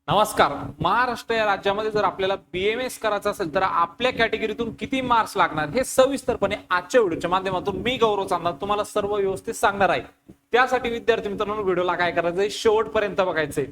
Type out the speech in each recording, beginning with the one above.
नमस्कार. महाराष्ट्र या राज्यामध्ये जर आपल्याला बीएमएस करायचं असेल तर आपल्या कॅटेगरीतून किती मार्क्स लागणार हे सविस्तरपणे आजच्या व्हिडिओच्या माध्यमातून मी गौरव चांदा तुम्हाला सर्व व्यवस्थित सांगणार आहे. त्यासाठी विद्यार्थी मित्रांनो व्हिडिओला काय करायचंय, शेवटपर्यंत बघायचंय.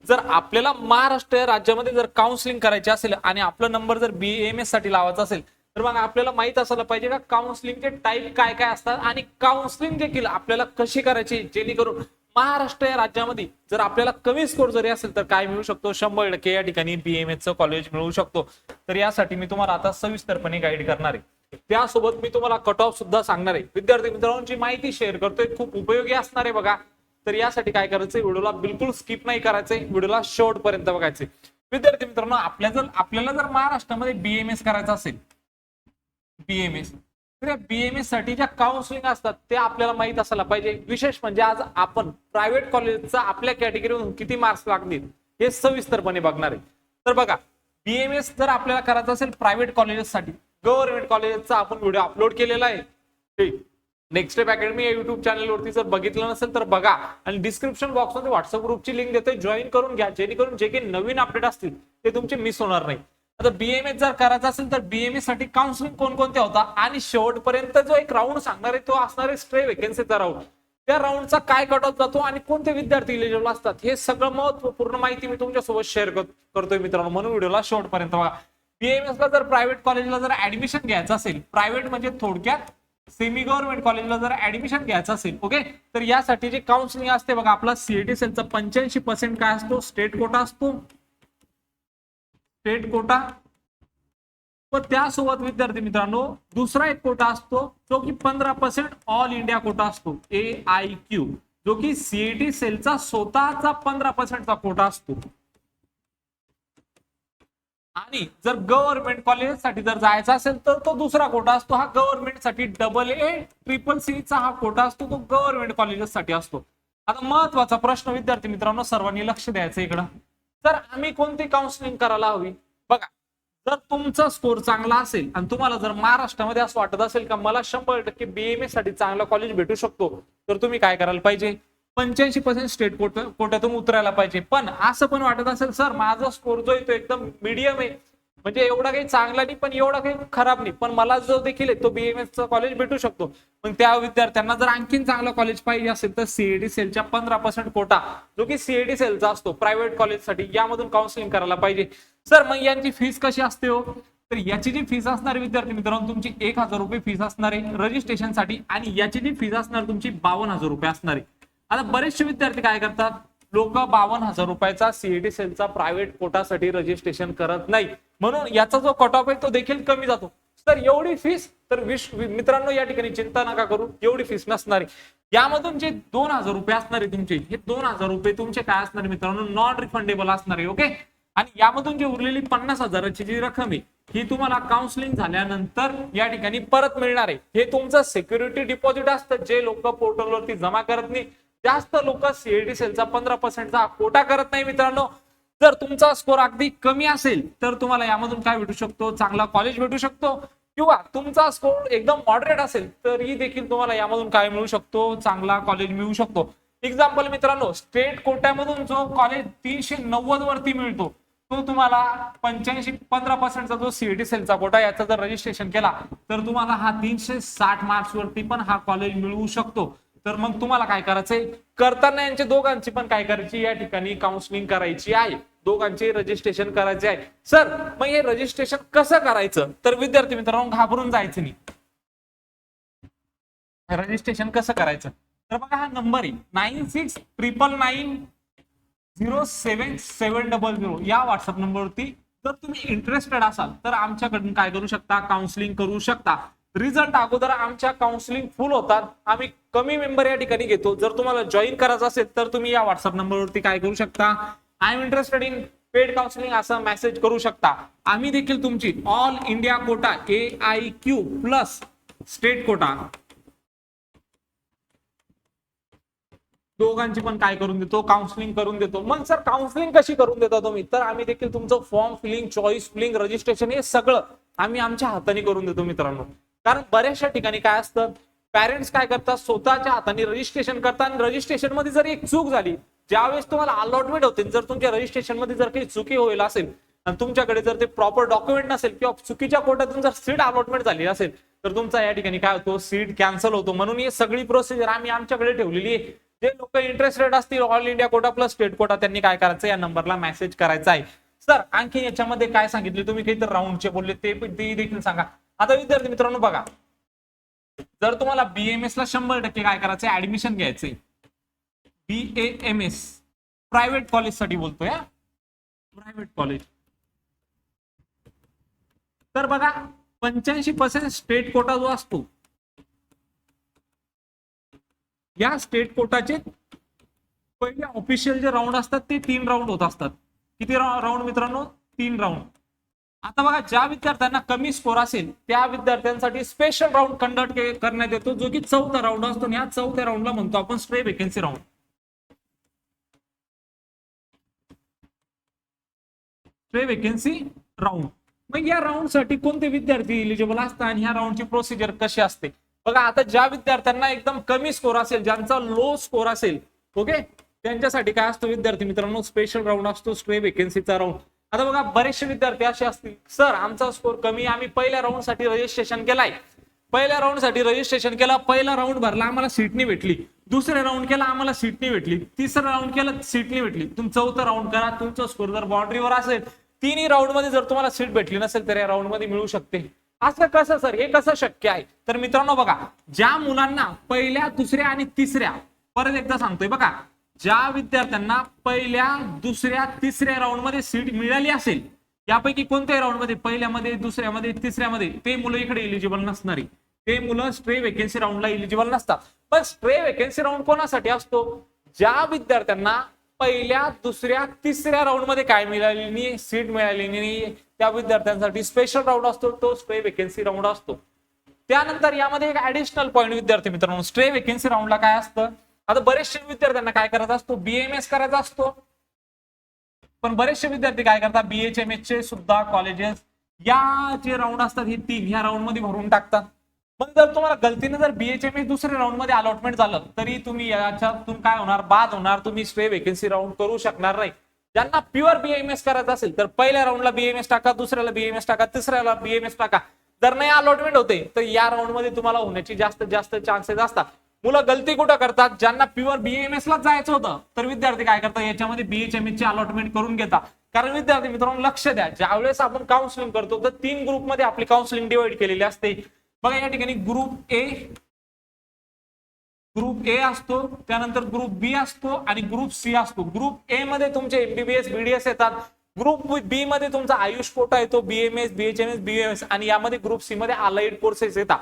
जर आपल्याला महाराष्ट्र या राज्यामध्ये जर काउन्सिलिंग करायची असेल आणि आपला नंबर जर बीएमएस साठी लावायचा असेल तर मग आपल्याला माहित असायला पाहिजे का काउन्सिलिंगचे टाईप काय काय असतात आणि काउन्सिलिंग देखील आपल्याला कशी करायची, जेणेकरून महाराष्ट्र या राज्यामध्ये जर आपल्याला कमी स्कोर जरी असेल तर काय मिळू शकतो, 100% या ठिकाणी बीएमएस चं कॉलेज मिळू शकतो. तर यासाठी मी तुम्हाला आता सविस्तरपणे गाईड करणार आहे. त्यासोबत मी तुम्हाला कट ऑफ सुद्धा सांगणार आहे. विद्यार्थी मित्रांनो जी माहिती शेअर करतोय खूप उपयोगी असणार आहे बघा. तर यासाठी काय करायचंय, व्हिडिओला बिलकुल स्किप नाही करायचंय, व्हिडिओला शेवटपर्यंत बघायचंय. विद्यार्थी मित्रांनो आपल्याला जर महाराष्ट्रामध्ये बीएमएस करायचं असेल, बीएमएस तर या बीएमएस साठी ज्या काउन्सिलिंग असतात ते आपल्याला माहित असायला पाहिजे. विशेष म्हणजे आज आपण प्रायव्हेट कॉलेजचा आपल्या कॅटेगरीवरून किती मार्क्स लागतील हे सविस्तरपणे बघणार आहे. तर बघा, बीएमएस जर आपल्याला करायचं असेल प्रायव्हेट कॉलेजेससाठी, गव्हर्नमेंट कॉलेजचा आपण व्हिडिओ अपलोड केलेला आहे. नेक्स्ट स्टेप अकॅडमी या युट्यूब चॅनलवरती जर बघितलं नसेल तर बघा, आणि डिस्क्रिप्शन बॉक्समध्ये व्हॉट्सअप ग्रुपची लिंक देतोय, जॉईन करून घ्या, जेणेकरून जे काही नवीन अपडेट असतील ते तुमचे मिस होणार नाही. आता बीएमएस जर करायचं असेल तर बीएमएस साठी काउन्सिलिंग कोणकोणते होता आणि शेवटपर्यंत जो एक राऊंड सांगणार आहे तो असणार आहे स्ट्रे वेकेन्सीचा राऊंड. त्या राऊंडचा काय कट ऑफ जातो आणि कोणते विद्यार्थी इलिजिबल असतात हे सगळं महत्वपूर्ण माहिती मी तुमच्यासोबत शेअर करतोय मित्रांनो, म्हणून व्हिडिओला शेवटपर्यंत बघा. बीएमएस ला जर प्रायव्हेट कॉलेजला जर ऍडमिशन घ्यायचं असेल, प्रायव्हेट म्हणजे थोडक्यात सेमी गव्हर्नमेंट कॉलेजला जर ऍडमिशन घ्यायचं असेल, ओके, तर यासाठी जे काउन्सिलिंग असते बघा, आपला सीईटी सेलचा 85% काय असतो, स्टेट कोटा असतो, स्टेट कोटा. व त्यासोबत विद्यार्थी मित्रांनो दुसरा एक कोटा असतो जो की 15% ऑल इंडिया कोटा असतो, AIQ, जो की सीईटी सेलचा स्वतःचा 15% कोटा असतो. आणि जर गव्हर्नमेंट कॉलेजसाठी जर जायचा असेल तर तो दुसरा कोटा असतो, हा गव्हर्नमेंट साठी AA CCC चा हा कोटा असतो, तो गव्हर्नमेंट कॉलेजेससाठी असतो. आता महत्वाचा प्रश्न विद्यार्थी मित्रांनो सर्वांनी लक्ष द्यायचं इकडं, तर आम्ही कोणती काउन्सिलिंग करायला हवी बघा. जर तुमचा स्कोर चांगला असेल आणि तुम्हाला जर महाराष्ट्रामध्ये असं वाटत असेल का मला 100% बीएमएस साठी चांगला कॉलेज भेटू शकतो, तर तुम्ही काय करायला पाहिजे, 85% स्टेट कोट्यातून उतरायला पाहिजे. पण असं पण वाटत असेल सर माझा स्कोर जो आहे तो एकदम मीडियम आहे, म्हणजे एवढा काही चांगला नाही पण एवढा काही खराब नाही, पण मला जो देखील आहे तो बीएमएस चा कॉलेज भेटू शकतो. पण त्या विद्यार्थ्यांना जर आणखीन चांगलं कॉलेज पाहिजे असेल तर सीईटी सेलच्या 15% कोटा, जो की सीईटी सेलचा असतो प्रायव्हेट कॉलेजसाठी, यामधून काउन्सिलिंग करायला पाहिजे. सर मग यांची फीस कशी असते हो, तर याची जी फीस असणार विद्यार्थी मित्रांनो तुमची 1000 रुपये फीस असणार आहे रजिस्ट्रेशनसाठी, आणि याची जी फीस असणार तुमची 52,000 रुपये असणार आहे. आता बरेचसे विद्यार्थी काय करतात, लोक 52,000 रुपयाचा सीईटी सेलचा प्रायव्हेट कोटासाठी रजिस्ट्रेशन करत नाही, म्हणून याचा जो कट ऑफ आहे तो देखील कमी जातो. तर एवढी फीस तर मित्रांनो या ठिकाणी चिंता नका करू, एवढी फीस नसणार आहे. यामधून जे 2,000 रुपये असणार आहे तुमचे, हे 2,000 रुपये तुमचे काय असणार मित्रांनो, नॉन रिफंडेबल असणार आहे, ओके. आणि यामधून जी उरलेली 50,000ची जी रक्कम आहे ही तुम्हाला काउन्सिलिंग झाल्यानंतर या ठिकाणी परत मिळणार आहे. हे तुमचं सिक्युरिटी डिपॉझिट असतं, जे लोक पोर्टलवरती जमा करत नाही. जास्त लोक सीईटी सेलचा 15%चा कोटा करत नाही मित्रांनो. जर तुमचा स्कोर अगदी कमी असेल तर तुम्हाला यामधून काय भेटू शकतो, चांगला कॉलेज भेटू शकतो, किंवा तुमचा स्कोर एकदम मॉडरेट असेल तरी देखील तुम्हाला यामधून काय मिळू शकतो, चांगला कॉलेज मिळू शकतो. एक्झाम्पल मित्रांनो, स्टेट कोट्यामधून जो कॉलेज 390 वरती मिळतो तो तुम्हाला 15%चा जो सीईटी सेलचा कोटा याचा जर रजिस्ट्रेशन केला तर तुम्हाला हा 360 मार्क्स वरती पण हा कॉलेज मिळवू शकतो. तर मग तुम्हाला काय करायचंय, करताना यांच्या दोघांची पण काय करायची, या ठिकाणी काउन्सिलिंग करायची आहे, दोघांचे रजिस्ट्रेशन करायचे आहे. सर मग हे रजिस्ट्रेशन कसं करायचं, तर विद्यार्थी मित्रांनो घाबरून जायचं नाही. रजिस्ट्रेशन कसं करायचं, तर बघा हा नंबर आहे 9699077700 या व्हॉट्सअप नंबरवरती जर तुम्ही इंटरेस्टेड असाल तर आमच्याकडून काय करू शकता, काउन्सिलिंग करू शकता. रिझल्ट अगोदर आमच्या काउन्सिलिंग फुल होतात, आम्ही कमी मेंबर या ठिकाणी घेतो. जर तुम्हाला जॉईन करायचं असेल तर तुम्ही या व्हॉट्सअप नंबरवरती काय करू शकता, I am interested in paid counselling असं मेसेज करू शकता. आम्ही देखील तुमची all India quota AIQ plus state quota दोघांची पण काय करून देतो, काउन्सिलिंग करून देतो. मग सर काउन्सिलिंग कशी करून देता तुम्ही, तर आम्ही देखील तुमचं form filling, choice filling, registration हे सगळं आम्ही आमच्या हाताने करून देतो मित्रांनो. कारण बऱ्याचशा ठिकाणी काय असतं, पॅरेंट्स काय करतात, स्वतःच्या हाताने रजिस्ट्रेशन करतात आणि रजिस्ट्रेशन मध्ये जर एक चूक झाली, ज्यावेळेस तुम्हाला अलॉटमेंट होते, जर तुमच्या रजिस्ट्रेशन मध्ये जर काही चुकी होईल असेल आणि तुमच्याकडे जर ते प्रॉपर डॉक्युमेंट नसेल किंवा चुकीच्या कोट्यातून जर सीट अलॉटमेंट झाली असेल तर तुमचा या ठिकाणी काय होतो, सीट कॅन्सल होतो. म्हणून ही सगळी प्रोसिजर आम्ही आमच्याकडे ठेवलेली आहे. जे लोक इंटरेस्टेड असतील all India quota plus state quota त्यांनी काय करायचं, या नंबरला मेसेज करायचा आहे. सर आणखी याच्यामध्ये काय सांगितले तुम्ही, काही तर राऊंडचे बोलले ते देखील सांगा. आता विद्यार्थी मित्रांनो बघा, जर तुम्हाला बीएमएस ला 100% काय करायचंय, ऍडमिशन घ्यायचंय, बीएएमएस प्रायव्हेट कॉलेज साठी बोलतोय, प्रायव्हेट कॉलेज, तर बघा 85% स्टेट कोटा जो असतो, या स्टेट कोटाचे पहिले ऑफिशियल जे राऊंड असतात ते 3 राऊंड होत असतात. किती राऊंड मित्रांनो, 3 राऊंड. आता बघा, ज्या विद्यार्थ्यांना कमी स्कोर असेल त्या विद्यार्थ्यांसाठी स्पेशल राऊंड कंडक्ट करण्यात येतो, जो की 4था राऊंड असतो. या 4थ्या राऊंडला म्हणतो आपण stray vacancy round. Stray vacancy round. मग या राऊंड साठी कोणते विद्यार्थी इलिजिबल असतात आणि ह्या राऊंडची प्रोसिजर कशी असते बघा. आता ज्या विद्यार्थ्यांना एकदम कमी स्कोर असेल, ज्यांचा लो स्कोर असेल, ओके, त्यांच्यासाठी काय असतो विद्यार्थी मित्रांनो, स्पेशल राऊंड असतो, स्ट्रे वेकेन्सीचा राऊंड. आता बघा, बरेचसे विद्यार्थी असे असतील, सर आमचा स्कोर कमी, आम्ही पहिल्या राऊंड साठी रजिस्ट्रेशन केलाय, पहिल्या राऊंड साठी रजिस्ट्रेशन केला, पहिला राऊंड भरला, आम्हाला सीट नाही भेटली, दुसरे राऊंड केला, आम्हाला सीट नाही भेटली, तिसरा राऊंड केला, सीट नाही भेटली, तुम्ही 4था राऊंड करा, तुमचा स्कोर जर बाउंड्रीवर असेल, 3ही राऊंड मध्ये जर तुम्हाला सीट भेटली नसेल तर या राऊंड मध्ये मिळू शकते. असं कसं सर, हे कसं शक्य आहे? तर मित्रांनो बघा, ज्या मुलांना पहिल्या, दुसऱ्या आणि तिसऱ्या, परत एकदा सांगतोय बघा, ज्या विद्यार्थ्यांना पहिल्या, दुसऱ्या, तिसऱ्या राऊंड मध्ये सीट मिळाली असेल, यापैकी कोणत्याही राऊंड मध्ये, पहिल्यामध्ये, दुसऱ्यामध्ये, तिसऱ्यामध्ये, ते मुलं इकडे इलिजिबल नसणारी, ते मुलं स्ट्रे वेकेन्सी राऊंडला इलिजिबल नसतात. पण स्ट्रे वेकेन्सी राऊंड कोणासाठी असतो? ज्या विद्यार्थ्यांना पहिल्या, दुसऱ्या, तिसऱ्या राऊंड मध्ये काय मिळाली नाही, सीट मिळाली नाही, त्या विद्यार्थ्यांसाठी स्पेशल राऊंड असतो, तो स्ट्रे वेकेन्सी राऊंड असतो. त्यानंतर यामध्ये एक ऍडिशनल पॉईंट विद्यार्थी मित्रांनो, स्ट्रे वेकेन्सी राऊंडला काय असतं, आता बरेचसे विद्यार्थ्यांना काय करायचा असतो, बीएमएस करायचा असतो, पण बरेचसे विद्यार्थी काय करतात, बीएचएमएस चे सुद्धा कॉलेजेस या जे राऊंड असतात हे 3 ह्या राऊंड मध्ये भरून टाकतात. पण जर तुम्हाला गलतीने जर बीएचएमएस दुसऱ्या राऊंड मध्ये अलॉटमेंट झालं तरी तुम्ही याच्यातून काय होणार, बाद होणार, तुम्ही स्ट्रे वेकेन्सी राऊंड करू शकणार नाही. ज्यांना प्युअर बीएमएस करायचं असेल तर पहिल्या राऊंडला बीएमएस टाका, दुसऱ्याला बीएमएस टाका, तिसऱ्याला बीएमएस टाका. जर नाही अलॉटमेंट होते तर या राऊंड मध्ये तुम्हाला होण्याची जास्तीत जास्त चान्सेस असतात. मुलं गलती कुठं करतात, ज्यांना प्युअर बीएमएस ला जायचं होतं तर विद्यार्थी काय करतात, याच्यामध्ये बीएचएमएस ची अलॉटमेंट करून घेतात. कारण विद्यार्थी मित्रांनो लक्ष द्या, ज्यावेळेस आपण काउन्सिलिंग करतो तर 3 ग्रुपमध्ये आपली काउन्सिलिंग डिवाइड केलेली असते. बघा या ठिकाणी ग्रुप ए असतो, त्यानंतर ग्रुप बी असतो आणि ग्रुप सी असतो. ग्रुप ए मध्ये तुमचे एमबीबीएस, बीडीएस येतात, ग्रुप बी मध्ये तुमचा आयुष कोटा येतो, बीएमएस, बीएचएमएस, बीएमएस, आणि यामध्ये ग्रुप सी मध्ये अलाइड कोर्सेस येतात.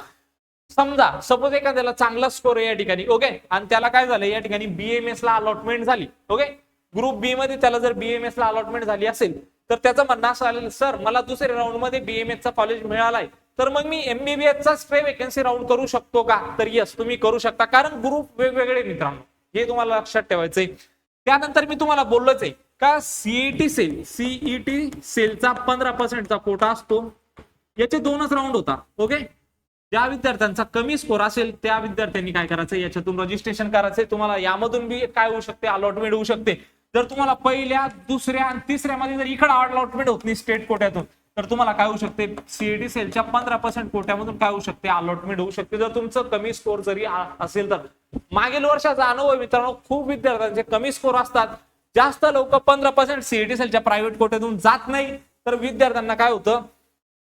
समजा सपोज एखाद्याला चांगला स्कोर आहे या ठिकाणी, ओके, आणि त्याला काय झालं, या ठिकाणी बीएमएस ला अलॉटमेंट झाली, ओके, ग्रुप बी मध्ये त्याला जर बीएमएस ला अलॉटमेंट झाली असेल तर त्याचं म्हणणं असं आलेलं, सर मला दुसऱ्या राऊंड मध्ये बीएमएस चा कॉलेज मिळालाय, तर मग मी एमबीबीएस चा स्ट्रे वेकेन्सी राऊंड करू शकतो का? तर यस, तुम्ही करू शकता, कारण ग्रुप वेगवेगळे मित्रांनो, हे तुम्हाला लक्षात ठेवायचंय. त्यानंतर मी तुम्हाला बोललोच आहे का सीईटी सेलचा 15% कोटा असतो, याचे 2च राऊंड होता, ओके. ज्या विद्यार्थ्यांचा कमी स्कोर असेल त्या विद्यार्थ्यांनी काय करायचं, याच्यातून रजिस्ट्रेशन करायचंय. तुम्हाला यामधून बी काय होऊ शकते, अलॉटमेंट होऊ शकते. जर तुम्हाला पहिल्या, दुसऱ्या आणि तिसऱ्यामध्ये जर इकडे अलॉटमेंट होत नाही स्टेट कोट्यातून, तर तुम्हाला काय होऊ शकते, सीईटी सेलच्या 15% कोट्यामधून काय होऊ शकते, अलॉटमेंट होऊ शकते, जर तुमचं कमी स्कोर जरी असेल तर. मागील वर्षाचा अनुभव मित्रांनो, खूप विद्यार्थ्यांचे कमी स्कोर असतात, जास्त लोक 15% सीईटी सेलच्या प्रायव्हेट कोट्यातून जात नाही, तर विद्यार्थ्यांना काय होतं,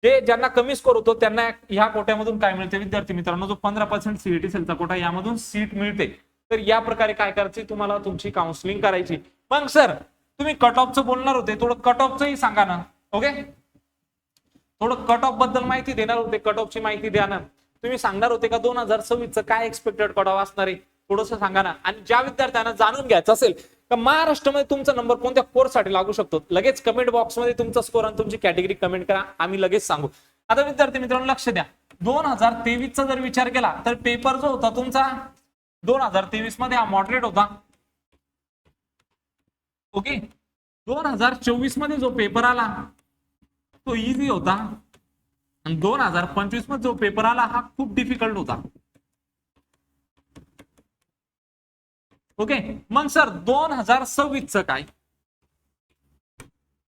जे ज्यांना कमी स्कोर होतो त्यांना ह्या कोट्यामधून काय मिळते विद्यार्थी मित्रांनो, जो 15% सीईटी सेलचा कोटा, यामधून सीट मिळते. तर या प्रकारे काय करायची, तुम्हाला तुमची काउन्सिलिंग करायची. मग सर तुम्ही कट ऑफचं बोलणार होते, थोडं कट ऑफचंही सांगा ना, ओके, थोडं कट ऑफ बद्दल माहिती देणार होते, कट ऑफची माहिती द्या ना. तुम्ही सांगणार होते का 2026चं काय एक्सपेक्टेड कट ऑफ असणार आहे, थोडंसं सांगा ना. आणि ज्या विद्यार्थ्यांना जाणून घ्यायचं असेल का महाराष्ट्रामध्ये तुमचा नंबर कोणत्या कोर्ससाठी लागू शकतो, लगेच कमेंट बॉक्समध्ये तुमचा स्कोर आणि तुमची कॅटेगरी कमेंट करा, आम्ही लगेच सांगू. आता विद्यार्थी मित्रांनो लक्ष द्या, 2023चा जर विचार केला तर पेपर जो होता तुमचा 2023 मध्ये हा मॉडरेट होता, ओके. 2024 मध्ये जो पेपर आला तो इझी होता, आणि 2025 मध्ये जो पेपर आला हा खूप डिफिकल्ट होता, ओके, मग सर 2026चं काय?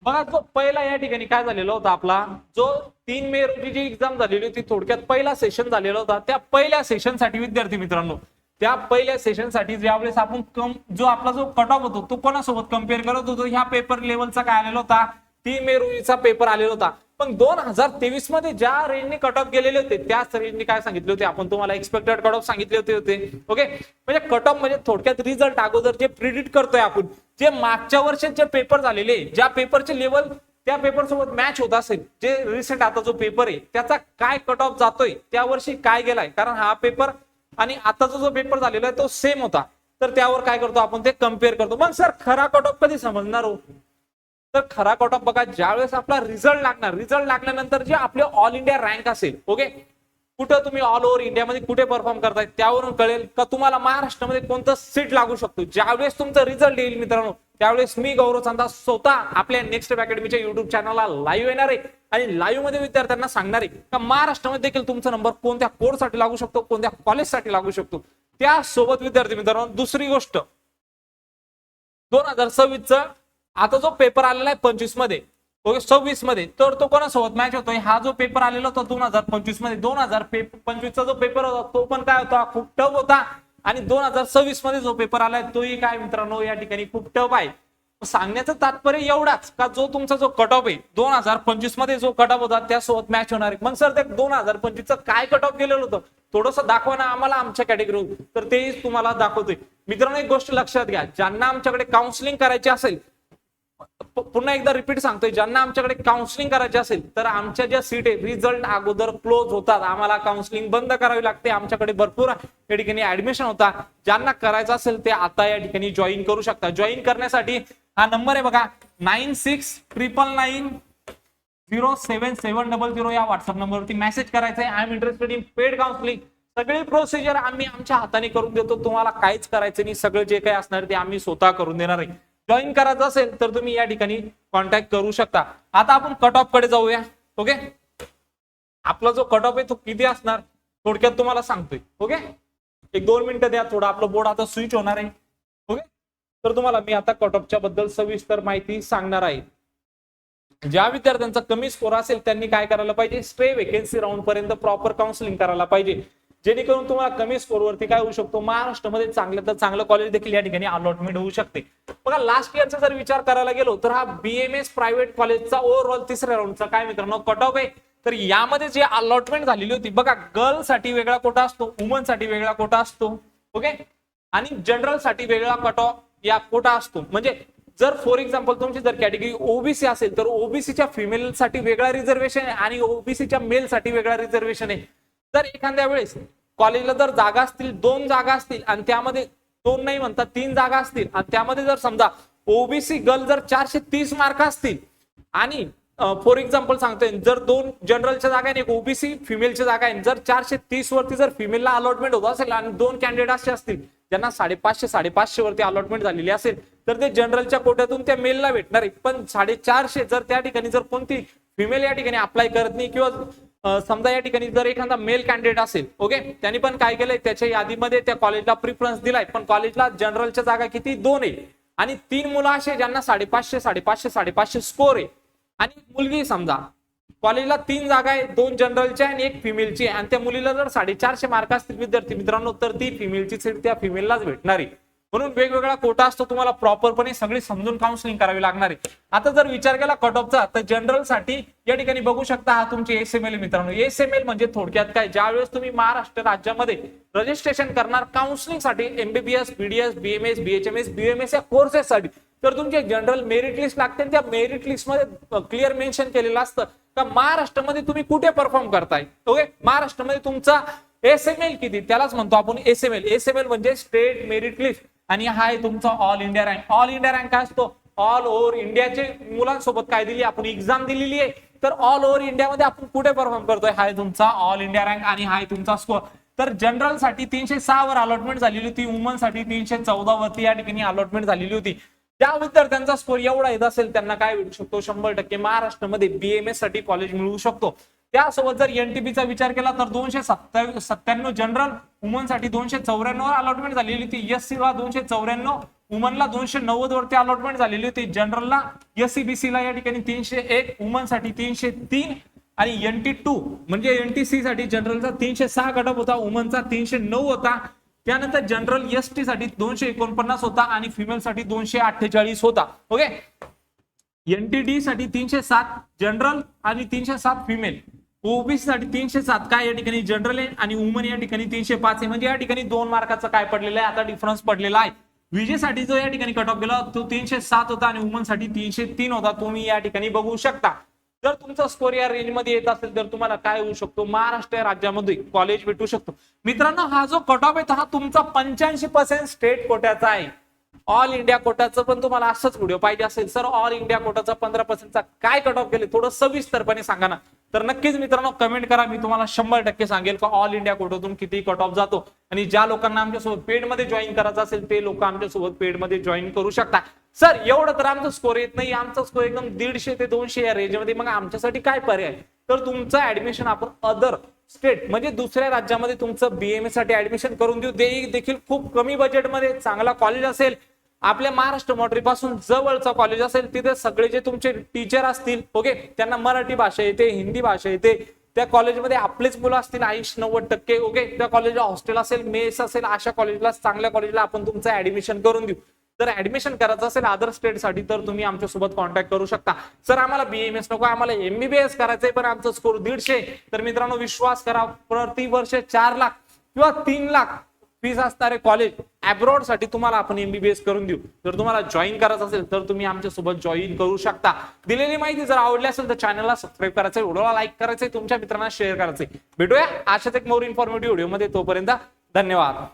बघा, तो पहिला या ठिकाणी काय झालेला होता आपला, जो 3 मे रोजी जी एक्झाम झालेली होती, थोडक्यात पहिला सेशन झालेला होता. त्या पहिल्या सेशनसाठी विद्यार्थी मित्रांनो, त्या पहिल्या सेशनसाठी ज्यावेळेस आपण जो आपला जो कट ऑफ होतो तो कोणासोबत कम्पेअर करत होतो, ह्या पेपर लेवलचा काय आलेला होता, 3 मे रोजीचा पेपर आलेला होता. पण 2023 मध्ये ज्या रेंजने कट ऑफ गेलेले होते त्याच रेंजने काय सांगितले होते आपण, तुम्हाला एक्सपेक्टेड कट ऑफ सांगितले होते. ओके, म्हणजे कट ऑफ म्हणजे थोडक्यात रिझल्ट अगोदर जे प्रिडिक्ट करतोय आपण, जे मागच्या वर्षात जे पेपर झालेले, ज्या पेपरचे लेवल त्या पेपर सोबत मॅच होत असेल, जे रिसेंट आता जो पेपर आहे त्याचा काय कट ऑफ जातोय, त्या वर्षी काय गेलाय, कारण हा पेपर आणि आताचा जो पेपर झालेला आहे तो सेम होता, तर त्यावर काय करतो आपण, ते कम्पेअर करतो. मग सर खरा कट ऑफ कधी समजणार हो? तर खरा कट ऑफ बघा, ज्यावेळेस आपला रिझल्ट लागणार, रिझल्ट लागल्यानंतर जे आपले ऑल इंडिया रँक असेल, ओके, कुठं तुम्ही ऑल ओव्हर इंडियामध्ये कुठे परफॉर्म करताय त्यावरून कळेल का तुम्हाला महाराष्ट्रामध्ये कोणतं सीट लागू शकतो. ज्यावेळेस तुमचा रिझल्ट येईल मित्रांनो, त्यावेळेस मी गौरव चांदा स्वतः आपल्या नेक्स्ट अकॅडमीच्या युट्यूब चॅनलला लाईव्ह येणार आहे आणि लाईव्ह मध्ये विद्यार्थ्यांना सांगणार आहे का महाराष्ट्रामध्ये देखील तुमचा नंबर कोणत्या कोर्ससाठी लागू शकतो, कोणत्या कॉलेजसाठी लागू शकतो. त्यासोबत विद्यार्थी मित्रांनो, दुसरी गोष्ट, 2026चा आता जो पेपर आलेला आहे 25 मध्ये, ओके, 26 मध्ये, तर तो कोणासोबत मॅच होतोय, हा जो पेपर आलेला होता 2025 मध्ये, 2025चा जो पेपर होता तो पण काय होता, खूप टफ होता. आणि 2026 मध्ये जो पेपर आलाय तोही काय मित्रांनो या ठिकाणी खूप टफ आहे. सांगण्याचं तात्पर्य एवढाच का जो तुमचा जो कट ऑफ आहे 2025 मध्ये जो कट ऑफ होता त्यासोबत मॅच होणार आहे. मग सर ते 2025चं काय कट ऑफ केलेलं होतं थोडंसं दाखवा ना आम्हाला आमच्या कॅटेगरीवर, तर तेही तुम्हाला दाखवतोय. मित्रांनो एक गोष्ट लक्षात घ्या, ज्यांना आमच्याकडे काउन्सिलिंग करायची असेल, पुन्हा एकदा रिपीट सांगतोय, ज्यांना आमच्याकडे काउन्सिलिंग करायची असेल तर आमच्या ज्या सीट आहे रिझल्ट अगोदर क्लोज होतात, आम्हाला काउन्सिलिंग बंद करावी लागते, आमच्याकडे भरपूर या ठिकाणी ऍडमिशन होता. ज्यांना करायचं असेल ते आता या ठिकाणी जॉईन करू शकता. जॉईन करण्यासाठी हा नंबर आहे बघा, 9699907700 या व्हॉट्सअप नंबरवरती मेसेज करायचा आहे, I am interested in paid counselling. सगळी प्रोसिजर आम्ही आमच्या हाताने करून देतो, तुम्हाला काहीच करायचं नाही, सगळं जे काही असणार ते आम्ही स्वतः करून देणार आहे. जॉईन करायचं असेल तर तुम्ही या ठिकाणी कॉन्टॅक्ट करू शकता. आता आपण कट ऑफ कडे जाऊया. ओके, आपला जो कट ऑफ आहे तो किती असणार थोडक्यात तुम्हाला सांगतोय. ओके, एक 2 मिनिटं द्या, थोडा आपलं बोर्ड आता स्विच होणार आहे. ओके, तर तुम्हाला मी आता कट ऑफच्या बद्दल सविस्तर माहिती सांगणार आहे. ज्या विद्यार्थ्यांचा कमी स्कोर असेल त्यांनी काय करायला पाहिजे, स्टे वेकेन्सी राऊंड पर्यंत प्रॉपर काउन्सिलिंग करायला पाहिजे, जेणेकरून तुम्हाला कमी स्कोर वरती काय होऊ शकतो, महाराष्ट्रामध्ये चांगलं तर चांगलं कॉलेज देखील या ठिकाणी अलॉटमेंट होऊ शकते. बघा लास्ट इयरचा जर विचार करायला गेलो तर हा BMS प्रायव्हेट कॉलेजचा ओव्हरऑल तिसऱ्या राऊंडचा काय मित्रांनो कट ऑफ आहे. तर यामध्ये जे अलॉटमेंट झालेली होती बघा, गर्ल साठी वेगळा कोटा असतो, वुमन साठी वेगळा कोटा असतो, ओके, आणि जनरल साठी वेगळा कट ऑफ या कोटा असतो. म्हणजे जर फॉर एक्झाम्पल तुमची जर कॅटेगरी ओबीसी असेल तर ओबीसीच्या फिमेल साठी वेगळा रिझर्वेशन आहे आणि ओबीसीच्या मेल साठी वेगळा रिझर्वेशन आहे. जर एखाद्या वेळेस कॉलेजला जर जागा असतील, 2 जागा असतील आणि त्यामध्ये 2 नाही म्हणतात 3 जागा असतील आणि त्यामध्ये जर समजा ओबीसी गर्ल जर 430 मार्क असतील आणि फॉर एक्झाम्पल सांगतोय जर 2 जनरलच्या जागा आहे, एक ओबीसी फिमेलच्या जागा आहे, जर 430 वरती जर फिमेलला अलॉटमेंट होत असेल आणि 2 कॅन्डिडेट असे असतील ज्यांना 550 वरती अलॉटमेंट झालेली असेल तर ते जनरलच्या कोट्यातून त्या मेलला भेटणार आहे. पण 450 जर त्या ठिकाणी जर कोणती फिमेल या ठिकाणी अप्लाय करत नाही किंवा समजा या ठिकाणी जर एखादा मेल कॅन्डिडेट असेल, ओके, त्यांनी पण काय केलंय त्याच्या यादीमध्ये त्या कॉलेजला प्रिफरन्स दिलाय, पण कॉलेजला जनरलच्या जागा किती 2 आहे आणि 3 मुलं असे ज्यांना 550 स्कोर आहे आणि मुलगी समजा कॉलेजला 3 जागा आहे, 2 जनरलच्या आणि 1 फिमेलची आणि त्या मुलीला जर 450 मार्क असतील विद्यार्थी मित्रांनो तर ती फिमेलची सीट त्या फिमेललाच भेटणार आहे. म्हणून वेगवेगळा कोटा असतो, तुम्हाला प्रॉपरपणे सगळी समजून काउन्सिलिंग करावी लागणार आहे. आता जर विचार केला कट ऑफचा तर जनरल साठी या ठिकाणी बघू शकता हा तुमची एसएमएल मित्रांनो. एसएमएल म्हणजे थोडक्यात काय, ज्यावेळेस तुम्ही महाराष्ट्र राज्यामध्ये रजिस्ट्रेशन करणार काउन्सिलिंग साठी MBBS, BDS, BMS, BHMS, BMS या कोर्सेस साठी तर तुमचे जनरल मेरिट लिस्ट लागते. त्या मेरिट लिस्ट मध्ये क्लिअर मेन्शन केलेलं असतं का महाराष्ट्रामध्ये तुम्ही कुठे परफॉर्म करताय. ओके, महाराष्ट्रामध्ये तुमचा एसएमएल किती त्यालाच म्हणतो आपण एसएमएल. एसएमएल म्हणजे स्टेट मेरिट लिस्ट आणि हा आहे तुमचा all India rank. All India rank काय असतो, ऑल ओव्हर इंडियाचे मुलांसोबत काय दिली आपण एक्झाम दिलेली आहे तर ऑल ओव्हर इंडियामध्ये आपण कुठे परफॉर्म करतोय हा आहे तुमचा ऑल इंडिया रँक आणि हा आहे तुमचा स्कोर. तर जनरल साठी 306 वर अलॉटमेंट झालेली होती, वुमन साठी 314 वरती या ठिकाणी अलॉटमेंट झालेली होती. ज्या विद्यार्थ्यांचा स्कोर एवढा येत असेल त्यांना काय मिळू शकतो, 100% महाराष्ट्रामध्ये BMS साठी कॉलेज मिळू शकतो. त्यासोबत जर एनटीपीचा विचार केला तर 297 जनरल, वुमनसाठी 294 अलॉटमेंट झालेली होती, एससीला 294, वुमनला 290 वरती अलॉटमेंट झालेली होती, जनरलला एससीबीसी ला या ठिकाणी 301, वुमनसाठी 303 आणि NT2 म्हणजे NTC साठी जनरलचा 306 कटऑफ होता, वुमनचा 309 होता. त्यानंतर जनरल एसटी साठी 249 होता आणि फिमेल साठी 248 होता. ओके, NTD साठी 307 जनरल आणि 307 फिमेल, ओबीसी साठी 307 काय या ठिकाणी जनरल आहे आणि वुमन या ठिकाणी 305 आहे. म्हणजे या ठिकाणी 2 मार्काचा काय पडलेला आहे, आता डिफरन्स पडलेला आहे. विजय साठी जो या ठिकाणी कट ऑफ गेला तो 307 होता आणि वुमन साठी 303 होता. तुम्ही या ठिकाणी बघू शकता. जर तुमचा स्कोर या रेंज मध्ये येत असेल तर तुम्हाला काय होऊ शकतो, महाराष्ट्र राज्यामध्ये कॉलेज भेटू शकतो. मित्रांनो, हा जो कट ऑफ आहे हा तुमचा 85% स्टेट कोट्याचा आहे. ऑल इंडिया कोटाचं पण तुम्हाला असंच व्हिडिओ पाहिजे असेल सर ऑल इंडिया कोटाचा 15%चा काय कट ऑफ गेले थोडं सविस्तरपणे सांगा ना, तर नक्कीच मित्रांनो कमेंट करा. मी तुम्हाला 100% सांगेल का ऑल इंडिया कोटातून किती कट ऑफ जातो. आणि ज्या लोकांना आमच्यासोबत पेड मध्ये जॉईन करायचं असेल ते लोक आमच्यासोबत पेड मध्ये जॉईन करू शकता. सर एवढं तर आमचा स्कोर येत नाही, आमचा स्कोर एकदम 150 ते 200 या रेंज मध्ये, मग आमच्यासाठी काय पर्याय, तर तुमचं ऍडमिशन आपण अदर स्टेट म्हणजे दुसऱ्या राज्यामध्ये तुमचं बीएमएस साठी ऍडमिशन करून देऊ. ते देखील खूप कमी बजेटमध्ये, चांगला कॉलेज असेल, आपल्या महाराष्ट्र मोटरी पासून जवळचं कॉलेज असेल, तिथे सगळे जे तुमचे टीचर असतील ओके त्यांना मराठी भाषा येते, हिंदी भाषा येते, त्या कॉलेजमध्ये आपलेच मुलं असतील 80-90% ओके, त्या कॉलेजला हॉस्टेल असेल, मेस असेल, अशा कॉलेजला चांगल्या कॉलेजला आपण तुमचं ऍडमिशन करून देऊ. जर ऍडमिशन करायचं असेल अदर स्टेट साठी तर तुम्ही आमच्यासोबत कॉन्टॅक्ट करू शकता. सर आम्हाला बीएमएस नको, आम्हाला MBBS करायचंय पण आमचं स्कोर 150, तर मित्रांनो विश्वास करा, प्रति वर्ष 4 लाख किंवा 3 लाख फीस असणारे कॉलेज अब्रॉड साठी तुम्हाला आपण MBBS करून देऊ. जर तुम्हाला जॉईन करायचं असेल तर तुम्ही आमच्यासोबत जॉईन करू शकता. दिलेली माहिती जर आवडली असेल तर चॅनलला सबस्क्राईब करायचंय, व्हिडिओला लाईक करायचंय, तुमच्या मित्रांना शेअर करायचंय. भेटूया अशाच एक मोर इन्फॉर्मेटिव्ह व्हिडिओ मध्ये, तोपर्यंत धन्यवाद.